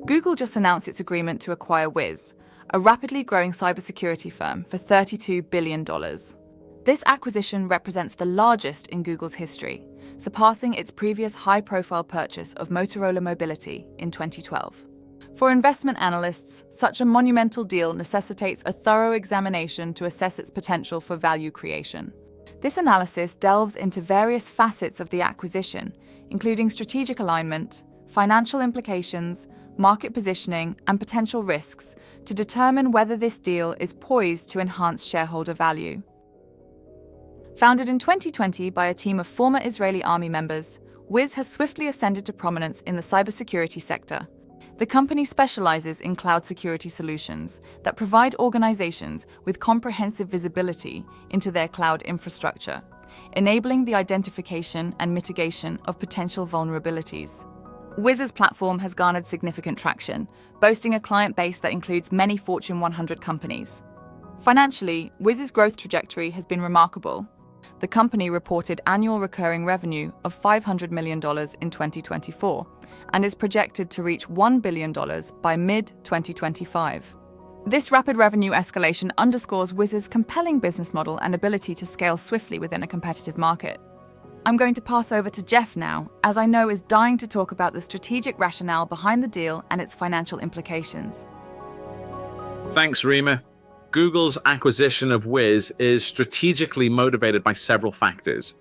Google just announced its agreement to acquire Whiz, a rapidly growing cybersecurity firm, for $32 billion. This acquisition represents the largest in Google's history, surpassing its previous high-profile purchase of Motorola Mobility in 2012. For investment analysts, such a monumental deal necessitates a thorough examination to assess its potential for value creation. This analysis delves into various facets of the acquisition, including strategic alignment, financial implications, market positioning, and potential risks, to determine whether this deal is poised to enhance shareholder value. Founded in 2020 by a team of former Israeli army members, Whiz has swiftly ascended to prominence in the cybersecurity sector. The company specializes in cloud security solutions that provide organizations with comprehensive visibility into their cloud infrastructure, enabling the identification and mitigation of potential vulnerabilities. Whiz's platform has garnered significant traction, boasting a client base that includes many Fortune 100 companies. Financially, Whiz's growth trajectory has been remarkable. The company reported annual recurring revenue of $500 million in 2024 and is projected to reach $1 billion by mid-2025. This rapid revenue escalation underscores Whiz's compelling business model and ability to scale swiftly within a competitive market. I'm going to pass over to Jeff now, as I know is dying to talk about the strategic rationale behind the deal and its financial implications. Thanks, Rima. Google's acquisition of Whiz is strategically motivated by several factors.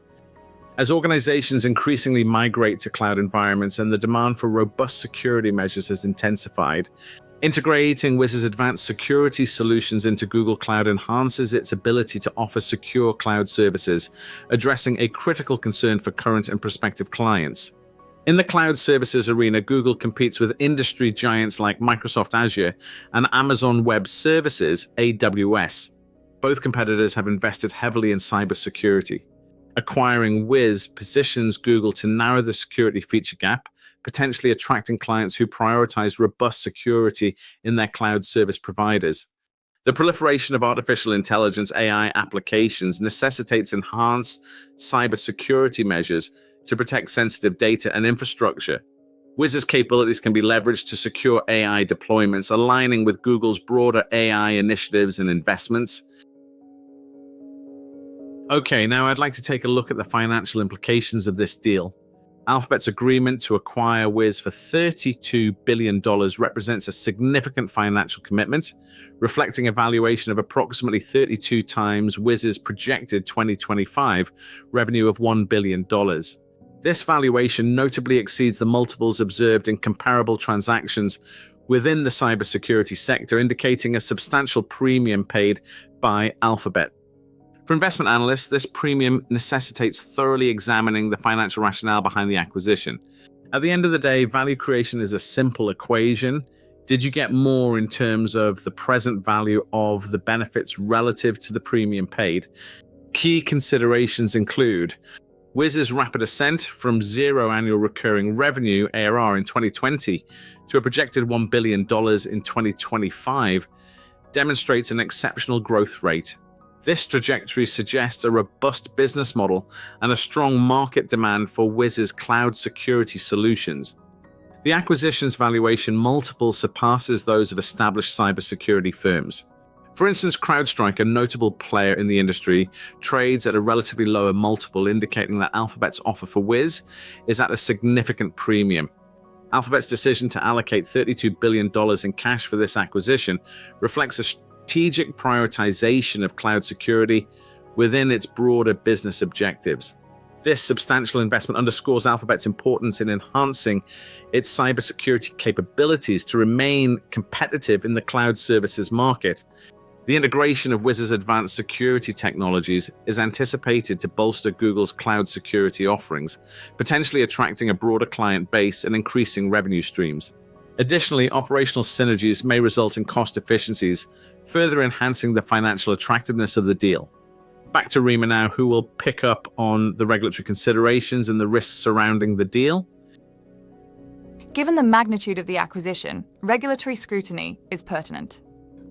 As organizations increasingly migrate to cloud environments and the demand for robust security measures has intensified, integrating Whiz's advanced security solutions into Google Cloud enhances its ability to offer secure cloud services, addressing a critical concern for current and prospective clients. In the cloud services arena, Google competes with industry giants like Microsoft Azure and Amazon Web Services, AWS. Both competitors have invested heavily in cybersecurity. Acquiring Whiz positions Google to narrow the security feature gap, potentially attracting clients who prioritize robust security in their cloud service providers. The proliferation of artificial intelligence AI applications necessitates enhanced cybersecurity measures to protect sensitive data and infrastructure. Whiz's capabilities can be leveraged to secure AI deployments, aligning with Google's broader AI initiatives and investments. Okay, now I'd like to take a look at the financial implications of this deal. Alphabet's agreement to acquire Whiz for $32 billion represents a significant financial commitment, reflecting a valuation of approximately 32 times Whiz's projected 2025 revenue of $1 billion. This valuation notably exceeds the multiples observed in comparable transactions within the cybersecurity sector, indicating a substantial premium paid by Alphabet. For investment analysts, this premium necessitates thoroughly examining the financial rationale behind the acquisition. At the end of the day, value creation is a simple equation. Did you get more in terms of the present value of the benefits relative to the premium paid? Key considerations include Whiz's rapid ascent from zero annual recurring revenue ARR in 2020 to a projected $1 billion in 2025 demonstrates an exceptional growth rate. This trajectory suggests a robust business model and a strong market demand for Whiz's cloud security solutions. The acquisition's valuation multiple surpasses those of established cybersecurity firms. For instance, CrowdStrike, a notable player in the industry, trades at a relatively lower multiple, indicating that Alphabet's offer for Whiz is at a significant premium. Alphabet's decision to allocate $32 billion in cash for this acquisition reflects a strategic prioritization of cloud security within its broader business objectives. This substantial investment underscores Alphabet's importance in enhancing its cybersecurity capabilities to remain competitive in the cloud services market. The integration of Whiz's advanced security technologies is anticipated to bolster Google's cloud security offerings, potentially attracting a broader client base and increasing revenue streams. Additionally, operational synergies may result in cost efficiencies, further enhancing the financial attractiveness of the deal. Back to Rima now, who will pick up on the regulatory considerations and the risks surrounding the deal. Given the magnitude of the acquisition, regulatory scrutiny is pertinent.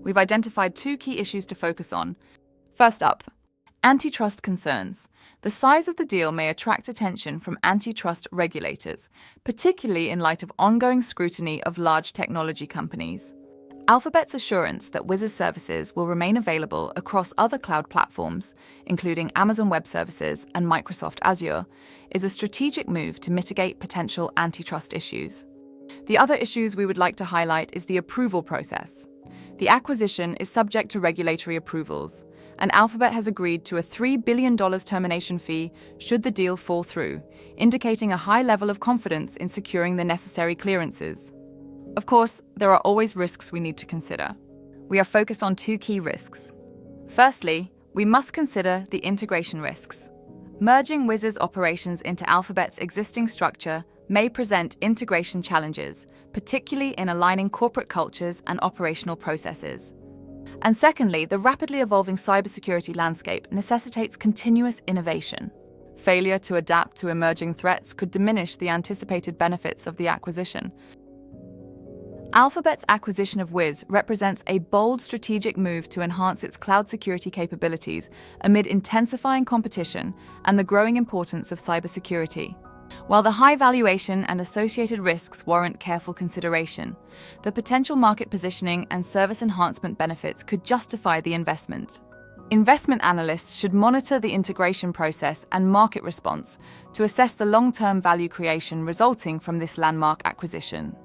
We've identified two key issues to focus on. First up, Antitrust concerns. The size of the deal may attract attention from antitrust regulators, particularly in light of ongoing scrutiny of large technology companies. Alphabet's assurance that Whiz's services will remain available across other cloud platforms, including Amazon Web Services and Microsoft Azure, is a strategic move to mitigate potential antitrust issues. The other issues we would like to highlight is the approval process. The acquisition is subject to regulatory approvals, and Alphabet has agreed to a $3 billion termination fee should the deal fall through, indicating a high level of confidence in securing the necessary clearances. Of course, there are always risks we need to consider. We are focused on two key risks. Firstly, we must consider the integration risks. Merging Whiz's operations into Alphabet's existing structure may present integration challenges, particularly in aligning corporate cultures and operational processes. And secondly, the rapidly evolving cybersecurity landscape necessitates continuous innovation. Failure to adapt to emerging threats could diminish the anticipated benefits of the acquisition. Alphabet's acquisition of Whiz represents a bold strategic move to enhance its cloud security capabilities amid intensifying competition and the growing importance of cybersecurity. While the high valuation and associated risks warrant careful consideration, the potential market positioning and service enhancement benefits could justify the investment. Investment analysts should monitor the integration process and market response to assess the long-term value creation resulting from this landmark acquisition.